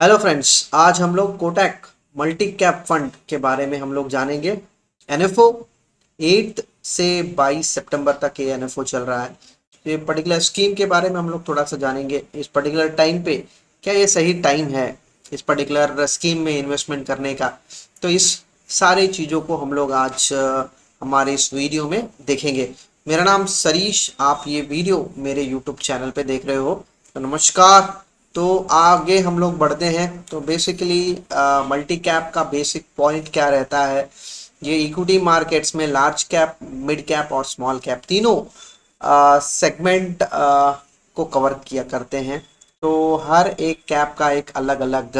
Hello friends, आज हम लोग कोटक मल्टी कैप फंड के बारे में हम लोग जानेंगे। एनएफओ 8 से 22 सितंबर तक ये एनएफओ चल रहा है। तो ये पर्टिकुलर स्कीम के बारे में हम लोग थोड़ा सा जानेंगे। इस पर्टिकुलर टाइम पे क्या ये सही टाइम है इस पर्टिकुलर स्कीम में इन्वेस्टमेंट करने का। तो इस सारी चीज़ों को हम लोग आज हमारे इस वीडियो में देखेंगे। मेरा नाम सरीश, आप ये वीडियो मेरे यूट्यूब चैनल पे देख रहे हो, तो नमस्कार। तो आगे हम लोग बढ़ते हैं। तो बेसिकली मल्टी कैप का बेसिक पॉइंट क्या रहता है, ये इक्विटी मार्केट्स में लार्ज कैप, मिड कैप और स्मॉल कैप तीनों सेगमेंट को कवर किया करते हैं। तो हर एक कैप का एक अलग अलग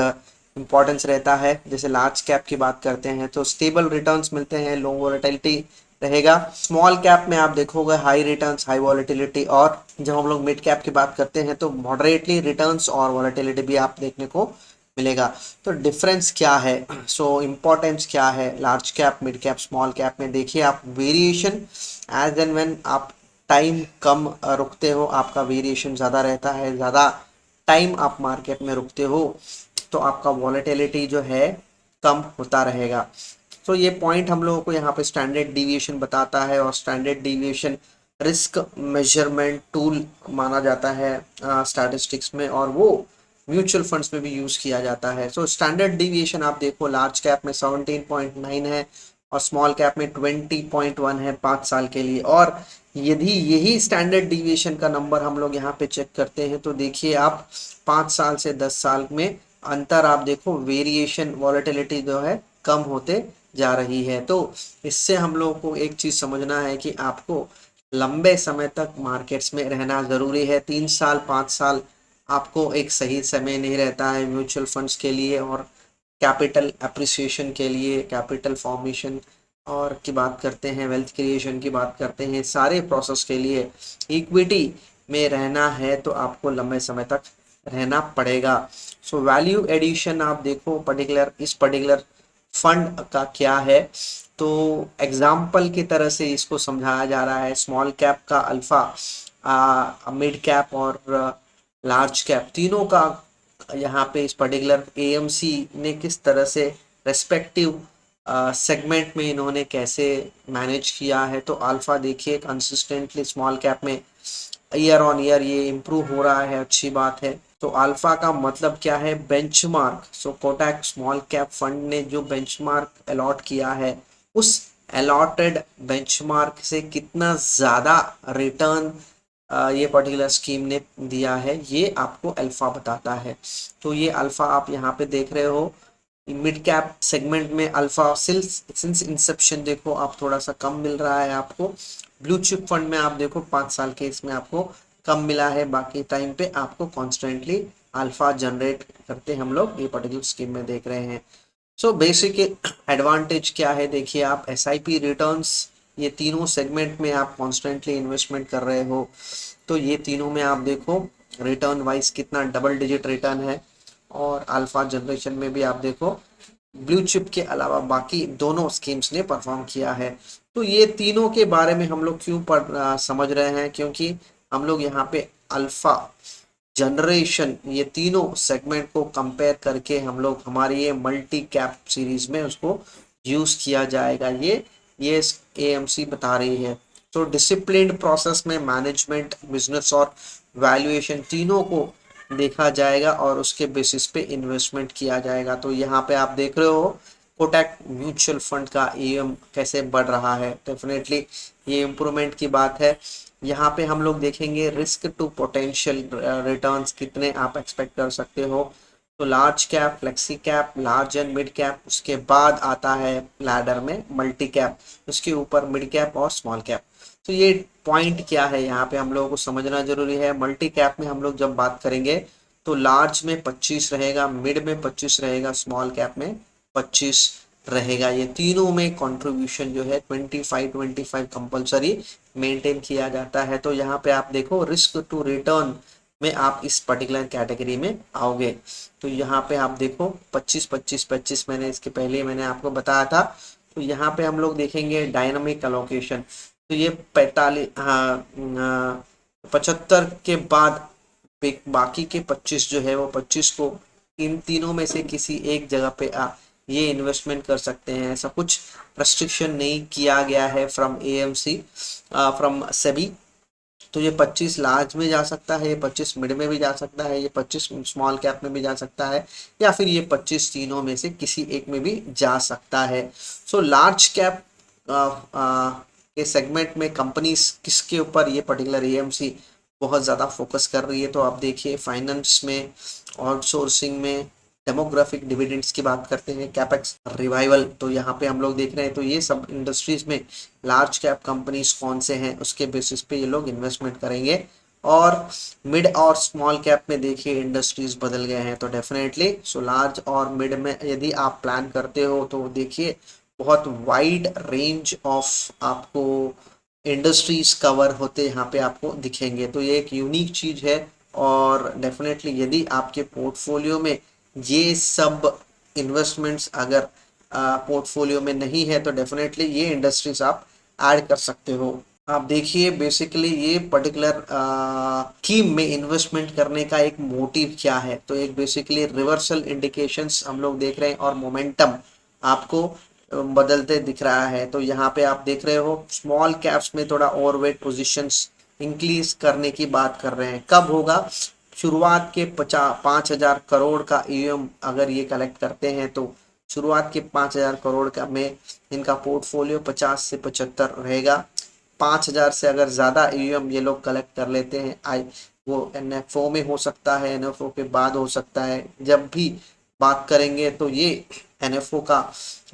इम्पोर्टेंस रहता है। जैसे लार्ज कैप की बात करते हैं तो स्टेबल रिटर्न्स मिलते हैं, लो वोलेटिलिटी रहेगा। स्मॉल कैप में आप देखोगे हाई रिटर्न्स, हाई वॉलेटिलिटी। और जब हम लोग मिड कैप की बात करते हैं तो मॉडरेटली रिटर्न्स और वॉलेटिलिटी भी आप देखने को मिलेगा। तो डिफरेंस क्या है, सो इम्पोर्टेंस क्या है large cap, mid cap, small cap में? देखिए आप वेरिएशन एज एंड व्हेन आप टाइम कम रुकते हो, आपका वेरिएशन ज़्यादा रहता है। ज़्यादा टाइम आप मार्केट में रुकते हो तो आपका वॉलेटिलिटी जो है कम होता रहेगा। तो ये पॉइंट हम लोगों को यहाँ पे स्टैंडर्ड डिविएशन बताता है। और standard deviation risk measurement tool माना जाता है स्टैटिस्टिक्स में, और वो म्यूचुअल फंड्स में भी यूज़ किया जाता है। सो स्टैंडर्ड डिविएशन आप देखो, लार्ज कैप में 17.9 है और स्मॉल कैप में 20.1 है 5 साल के लिए। और यदि यही स्टैंडर्ड डिविएशन का नंबर हम लोग यहाँ पे चेक करते हैं तो देखिए आप 5 साल से 10 साल में अंतर आप देखो, वेरिएशन वॉलेटिलिटी जो है कम होते जा रही है। तो इससे हम लोगों को एक चीज़ समझना है कि आपको लंबे समय तक मार्केट्स में रहना ज़रूरी है। 3 साल 5 साल आपको एक सही समय नहीं रहता है म्यूचुअल फंड्स के लिए, और कैपिटल अप्रिसिएशन के लिए, कैपिटल फॉर्मेशन और की बात करते हैं, वेल्थ क्रिएशन की बात करते हैं, सारे प्रोसेस के लिए इक्विटी में रहना है तो आपको लंबे समय तक रहना पड़ेगा। सो वैल्यू एडिशन आप देखो पर्टिकुलर इस पर्टिकुलर फंड का क्या है। तो एग्जाम्पल की तरह से इसको समझाया जा रहा है। स्मॉल कैप का अल्फा, मिड कैप और लार्ज कैप तीनों का यहाँ पे इस पर्टिकुलर एएमसी ने किस तरह से रेस्पेक्टिव सेगमेंट में इन्होंने कैसे मैनेज किया है। तो अल्फा देखिए कंसिस्टेंटली स्मॉल कैप में ईयर ऑन ईयर ये इम्प्रूव हो रहा है, अच्छी बात है। तो अल्फा का मतलब क्या है? बेंचमार्क। सो कोटक स्मॉल कैप फंड ने जो बेंचमार्क अलॉट किया है, उस अलॉटेड बेंचमार्क से कितना ज़्यादा रिटर्न ये पर्टिकुलर स्कीम ने दिया है, ये आपको अल्फा बताता है। तो ये अल्फा आप यहाँ पे देख रहे हो। मिड कैप सेगमेंट में अल्फा सिंस इंसेप्शन देखो आप थोड़ा सा कम मिल रहा है आपको। ब्लू चिप फंड में आप देखो 5 साल के इसमें आपको कम मिला है, बाकी टाइम पे आपको कॉन्स्टेंटली अल्फा जनरेट करते हम लोग ये पर्टिकुलर स्कीम में देख रहे हैं। सो बेसिक एडवांटेज क्या है, देखिए आप एसआईपी रिटर्न्स, ये तीनों सेगमेंट में आप कॉन्स्टेंटली इन्वेस्टमेंट कर रहे हो तो ये तीनों में आप देखो रिटर्न वाइज कितना डबल डिजिट रिटर्न है। और अल्फा जनरेशन में भी आप देखो ब्लू चिप के अलावा बाकी दोनों स्कीम्स ने परफॉर्म किया है। तो ये तीनों के बारे में हम लोग क्यों समझ रहे हैं, क्योंकि हम लोग यहाँ पे अल्फा जनरेशन ये तीनों सेगमेंट को कंपेयर करके हम लोग हमारी ये मल्टी कैप सीरीज में उसको यूज किया जाएगा। ये एएमसी बता रही है। तो डिसिप्लिन्ड प्रोसेस में मैनेजमेंट, बिजनेस और वैल्यूएशन तीनों को देखा जाएगा और उसके बेसिस पे इन्वेस्टमेंट किया जाएगा। तो यहाँ पे आप देख रहे हो कोटक म्यूचुअल फंड का ईएम कैसे बढ़ रहा है। डेफिनेटली ये इम्प्रूवमेंट की बात है। यहाँ पे हम लोग देखेंगे रिस्क टू पोटेंशियल रिटर्न्स कितने आप एक्सपेक्ट कर सकते हो। तो large cap, flexi cap, large and mid cap, उसके बाद आता है लैडर में मल्टी कैप, उसके ऊपर मिड कैप और स्मॉल कैप। तो ये पॉइंट क्या है यहाँ पे हम लोगों को समझना जरूरी है। मल्टी कैप में हम लोग जब बात करेंगे तो लार्ज में 25 रहेगा, मिड में 25 रहेगा, स्मॉल कैप में 25 रहेगा। ये तीनों में कंट्रीब्यूशन जो है 25-25 कंपलसरी मेंटेन किया जाता है। तो यहाँ पे आप देखो रिस्क टू रिटर्न में आप इस पर्टिकुलर कैटेगरी में आओगे। तो यहाँ पे आप देखो 25-25-25 मैंने इसके पहले मैंने आपको बताया था। तो यहाँ पे हम लोग देखेंगे डायनामिक अलोकेशन। तो ये 45, हाँ, 75 के बाद बाकी के 25 जो है वो 25 को इन तीनों में से किसी एक जगह पे ये इन्वेस्टमेंट कर सकते हैं। ऐसा कुछ रेस्ट्रिक्शन नहीं किया गया है फ्रॉम एएमसी, फ्रॉम सेबी। तो ये 25 लार्ज में जा सकता है, ये 25 मिड में भी जा सकता है, ये 25 स्मॉल कैप में भी जा सकता है, या फिर ये 25 तीनों में से किसी एक में भी जा सकता है। सो लार्ज कैप के सेगमेंट में कंपनीज किसके ऊपर ये पर्टिकुलर एएमसी बहुत ज़्यादा फोकस कर रही है, तो आप देखिए फाइनेंस में, आउटसोर्सिंग में, डेमोग्राफिक डिविडेंड्स की बात करते हैं, कैपेक्स रिवाइवल, तो यहाँ पे हम लोग देख रहे हैं। तो ये सब इंडस्ट्रीज में लार्ज कैप कंपनीज कौन से हैं उसके बेसिस पे ये लोग इन्वेस्टमेंट करेंगे। और मिड और स्मॉल कैप में देखिए इंडस्ट्रीज बदल गए हैं, तो डेफिनेटली सो लार्ज और मिड में यदि आप प्लान करते हो तो देखिए बहुत वाइड रेंज ऑफ आपको इंडस्ट्रीज कवर होते यहाँ पे आपको दिखेंगे। तो ये एक यूनिक चीज है, और डेफिनेटली यदि आपके पोर्टफोलियो में ये सब इन्वेस्टमेंट्स अगर पोर्टफोलियो में नहीं है तो डेफिनेटली ये इंडस्ट्रीज आप ऐड कर सकते हो। आप देखिए बेसिकली ये पर्टिकुलर स्कीम में इन्वेस्टमेंट करने का एक मोटिव क्या है, तो एक बेसिकली रिवर्सल इंडिकेशंस हम लोग देख रहे हैं और मोमेंटम आपको बदलते दिख रहा है। तो यहाँ पे आप देख रहे हो स्मॉल कैप्स में थोड़ा ओवरवेट पोजीशंस इंक्रीज करने की बात कर रहे हैं। कब होगा? शुरुआत के 5,000 करोड़ का ईएम अगर ये कलेक्ट करते हैं तो शुरुआत के 5,000 करोड़ का में इनका पोर्टफोलियो 50 से 75 रहेगा। 5,000 से अगर ज़्यादा ईएम ये लोग कलेक्ट कर लेते हैं, वो एनएफओ में हो सकता है, एनएफओ के बाद हो सकता है, जब भी बात करेंगे तो ये एनएफओ का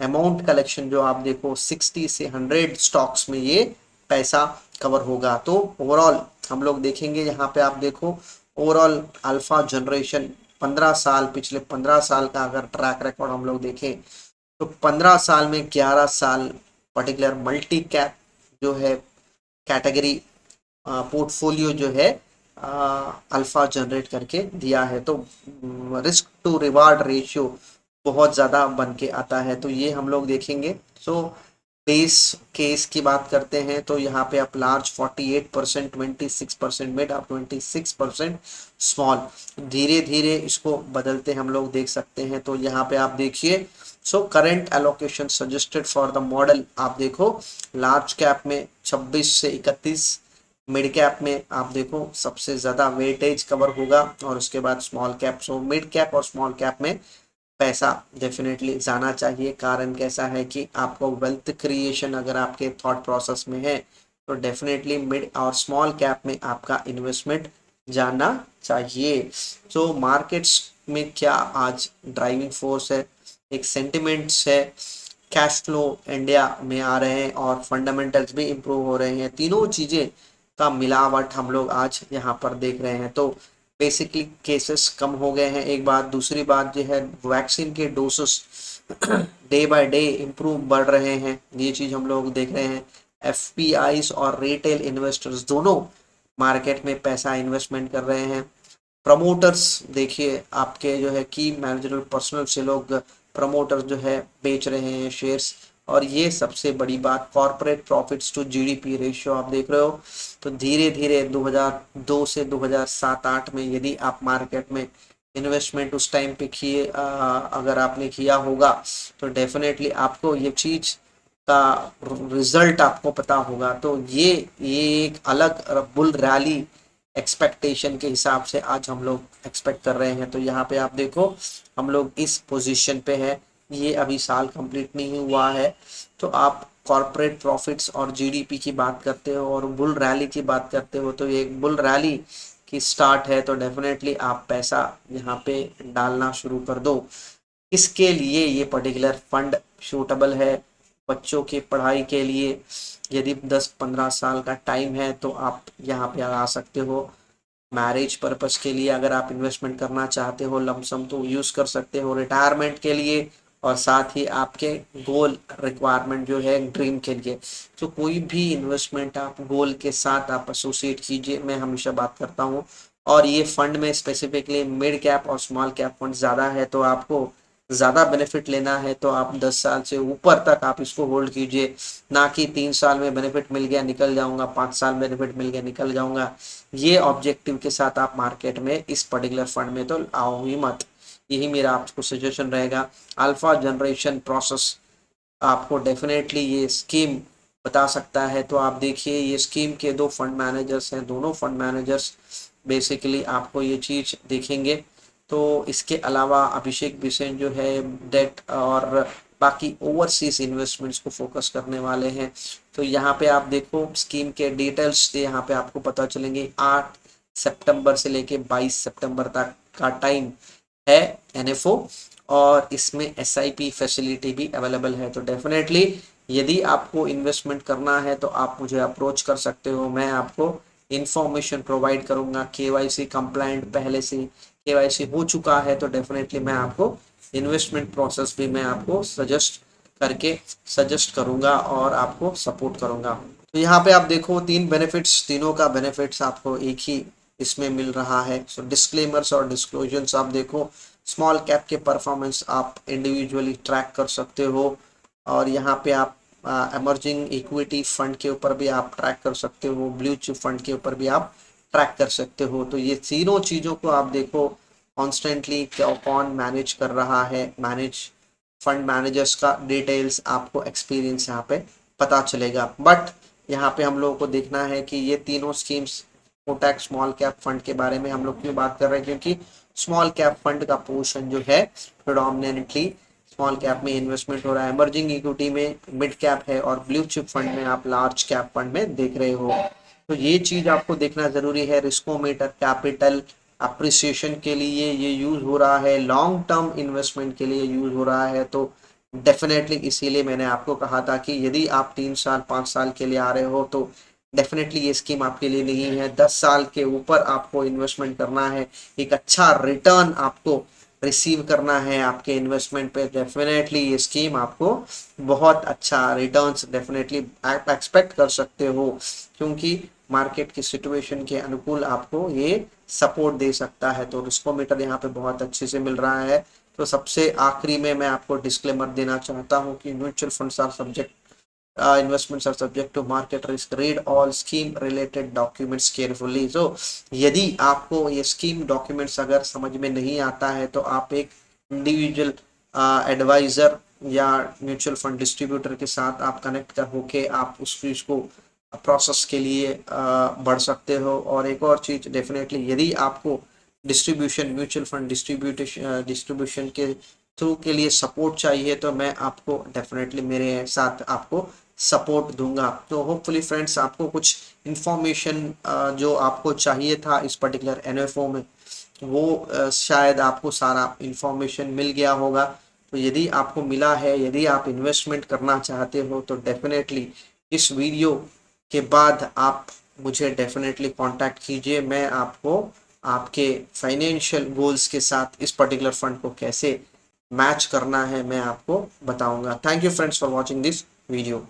अमाउंट कलेक्शन जो आप देखो 60 से 100 स्टॉक्स में ये पैसा कवर होगा। तो ओवरऑल हम लोग देखेंगे यहाँ पे आप देखो ओवरऑल अल्फा जनरेशन 15 साल, पिछले 15 साल का अगर ट्रैक रिकॉर्ड हम लोग देखें तो 15 साल में 11 साल पर्टिकुलर मल्टी कैप जो है कैटेगरी पोर्टफोलियो जो है अल्फा जनरेट करके दिया है। तो रिस्क टू रिवार्ड रेशियो बहुत ज़्यादा बन के आता है, तो ये हम लोग देखेंगे। सो बेस केस की बात करते हैं तो यहाँ पे आप लार्ज 48%, 26% मिड और 26% स्मॉल, धीरे धीरे इसको बदलते हम लोग देख सकते हैं। तो यहाँ पे आप देखिए so current allocation suggested for the model, आप देखो लार्ज कैप में 26 से 31, मिड कैप में आप देखो सबसे ज़्यादा वेटेज कवर होगा, और उसके बाद small cap. So mid cap और स्मॉल कैप में पैसा डेफिनेटली जाना चाहिए। कारण कैसा है कि आपको वेल्थ क्रिएशन अगर आपके थॉट प्रोसेस में है तो डेफिनेटली मिड और स्मॉल कैप में आपका इन्वेस्टमेंट जाना चाहिए। तो मार्केट्स में क्या आज ड्राइविंग फोर्स है, एक सेंटिमेंट्स है, कैश फ्लो इंडिया में आ रहे हैं और फंडामेंटल्स भी इम्प्रूव हो रहे हैं, तीनों चीज़ें का मिलावट हम लोग आज यहाँ पर देख रहे हैं। तो बेसिकली केसेस कम हो गए हैं एक बात, दूसरी बात जो है वैक्सीन के doses day by day improve बढ़ रहे हैं, ये चीज़ हम लोग देख रहे हैं। एफपीआईज और रिटेल इन्वेस्टर्स दोनों मार्केट में पैसा इन्वेस्टमेंट कर रहे हैं। प्रमोटर्स देखिए आपके जो है की मैनेजरल पर्सनल से लोग प्रमोटर्स जो है बेच रहे हैं शेयर्स, और ये सबसे बड़ी बात corporate profits to GDP ratio आप देख रहे हो। तो धीरे धीरे 2002 से 2007-8 में यदि आप मार्केट में इन्वेस्टमेंट उस टाइम पे किए अगर आपने किया होगा तो डेफिनेटली आपको ये चीज़ का रिजल्ट आपको पता होगा। तो ये एक अलग बुल रैली एक्सपेक्टेशन के हिसाब से आज हम लोग एक्सपेक्ट कर रहे हैं। तो यहाँ पे आप देखो हम लोग इस पोजीशन पे है, ये अभी साल कंप्लीट नहीं हुआ है, तो आप कॉर्पोरेट प्रॉफिट्स और जीडीपी की बात करते हो और बुल रैली की बात करते हो, तो ये एक बुल रैली की स्टार्ट है। तो डेफिनेटली आप पैसा यहाँ पे डालना शुरू कर दो। इसके लिए ये पर्टिकुलर फंड सूटेबल है बच्चों की पढ़ाई के लिए, यदि 10-15 साल का टाइम है तो आप यहाँ पे आ सकते हो। मैरिज पर्पस के लिए अगर आप इन्वेस्टमेंट करना चाहते हो लमसम तो यूज़ कर सकते हो, रिटायरमेंट के लिए, और साथ ही आपके गोल रिक्वायरमेंट जो है ड्रीम के लिए। तो कोई भी इन्वेस्टमेंट आप गोल के साथ आप एसोसिएट कीजिए, मैं हमेशा बात करता हूँ। और ये फंड में स्पेसिफिकली मिड कैप और स्मॉल कैप फंड ज़्यादा है, तो आपको ज़्यादा बेनिफिट लेना है तो आप 10 साल से ऊपर तक आप इसको होल्ड कीजिए, ना कि 3 साल में बेनिफिट मिल गया निकल जाऊंगा, 5 साल बेनिफिट मिल गया निकल जाऊंगा। ये ऑब्जेक्टिव के साथ आप मार्केट में इस पर्टिकुलर फंड में तो आओ ही मत। यही मेरा आपको सजेशन रहेगा। अल्फा जनरेशन प्रोसेस आपको डेफिनेटली ये स्कीम बता सकता है। तो आप देखिए ये स्कीम के 2 फंड मैनेजर्स हैं, दोनों फंड मैनेजर्स बेसिकली आपको ये चीज़ देखेंगे। तो इसके अलावा अभिषेक बिसेन जो है डेट और बाकी ओवरसीज इन्वेस्टमेंट्स को फोकस करने वाले हैं। तो यहाँ पे आप देखो स्कीम के डिटेल्स यहाँ पे आपको पता चलेंगे। 8 सितंबर से लेके 22 सितंबर तक का टाइम है एनएफओ, और इसमें एसआईपी फैसिलिटी भी अवेलेबल है। तो डेफिनेटली यदि आपको इन्वेस्टमेंट करना है तो आप मुझे अप्रोच कर सकते हो, मैं आपको इंफॉर्मेशन प्रोवाइड करूंगा। केवाईसी कंप्लाइंट पहले से केवाईसी हो चुका है तो डेफिनेटली मैं आपको इन्वेस्टमेंट प्रोसेस भी मैं आपको सजेस्ट करूंगा और आपको सपोर्ट करूंगा। तो यहाँ पे आप देखो 3 बेनिफिट्स, तीनों का बेनिफिट्स आपको एक ही इसमें मिल रहा है। सो डिस्क्लेमर्स और डिस्क्लोजर्स आप देखो, स्मॉल कैप के परफॉर्मेंस आप इंडिविजुअली ट्रैक कर सकते हो, और यहाँ पे आप एमर्जिंग इक्विटी फंड के ऊपर भी आप ट्रैक कर सकते हो, ब्लू चिप फंड के ऊपर भी आप ट्रैक कर सकते हो। तो ये तीनों चीज़ों को आप देखो कॉन्स्टेंटली कौन मैनेज कर रहा है, फंड मैनेजर्स का डिटेल्स आपको एक्सपीरियंस यहाँ पे पता चलेगा। बट यहाँ पे हम लोगों को देखना है कि ये तीनों schemes, Kotak small cap fund के बारे में हम लोग क्यों बात कर रहे हैं, क्योंकि स्मॉल कैप फंड का पोर्शन जो है प्रोडोमिनेटली स्मॉल कैप में इन्वेस्टमेंट हो रहा है, इमर्जिंग इक्विटी में मिड कैप है, और ब्लू चिप फंड में आप लार्ज कैप फंड में देख रहे हो। तो ये चीज आपको देखना जरूरी है। रिस्कोमीटर कैपिटल अप्रिसिएशन के लिए ये यूज हो रहा है, लॉन्ग टर्म इन्वेस्टमेंट के लिए यूज हो रहा है। तो डेफिनेटली इसीलिए मैंने आपको कहा था कि यदि आप 3 साल 5 साल के लिए आ रहे हो तो डेफिनेटली ये स्कीम आपके लिए नहीं है। 10 साल के ऊपर आपको इन्वेस्टमेंट करना है, एक अच्छा रिटर्न आपको रिसीव करना है आपके इन्वेस्टमेंट पे, डेफिनेटली ये स्कीम आपको बहुत अच्छा रिटर्न्स डेफिनेटली एक्सपेक्ट कर सकते हो, क्योंकि मार्केट की सिचुएशन के अनुकूल आपको ये सपोर्ट दे सकता है। तो रिस्कोमीटर यहाँ पे बहुत अच्छे से मिल रहा है। तो सबसे आखिरी में मैं आपको डिस्क्लेमर देना चाहता हूँ कि mutual funds are subject investments are subject to market risk, read all scheme related documents carefully। so यदि आपको ये स्कीम डॉक्यूमेंट्स अगर समझ में नहीं आता है तो आप एक इंडिविजुअल एडवाइजर या म्यूचुअल फंड डिस्ट्रीब्यूटर के साथ आप कनेक्ट कर होके आप उस चीज को प्रोसेस के लिए बढ़ सकते हो। और एक और चीज डेफिनेटली यदि आपको डिस्ट्रीब्यूशन म्यूचुअल फंड डिस्ट्रीब्यूशन के थ्रू के लिए सपोर्ट चाहिए तो मैं आपको डेफिनेटली मेरे साथ आपको सपोर्ट दूंगा। तो होपफुली फ्रेंड्स आपको कुछ इन्फॉर्मेशन जो आपको चाहिए था इस पर्टिकुलर एनएफओ में वो शायद आपको सारा इन्फॉर्मेशन मिल गया होगा। तो यदि आपको मिला है, यदि आप इन्वेस्टमेंट करना चाहते हो तो डेफिनेटली इस वीडियो के बाद आप मुझे डेफिनेटली कांटेक्ट कीजिए। मैं आपको आपके फाइनेंशियल गोल्स के साथ इस पर्टिकुलर फंड को कैसे मैच करना है मैं आपको बताऊंगा। Thank you friends for watching this video.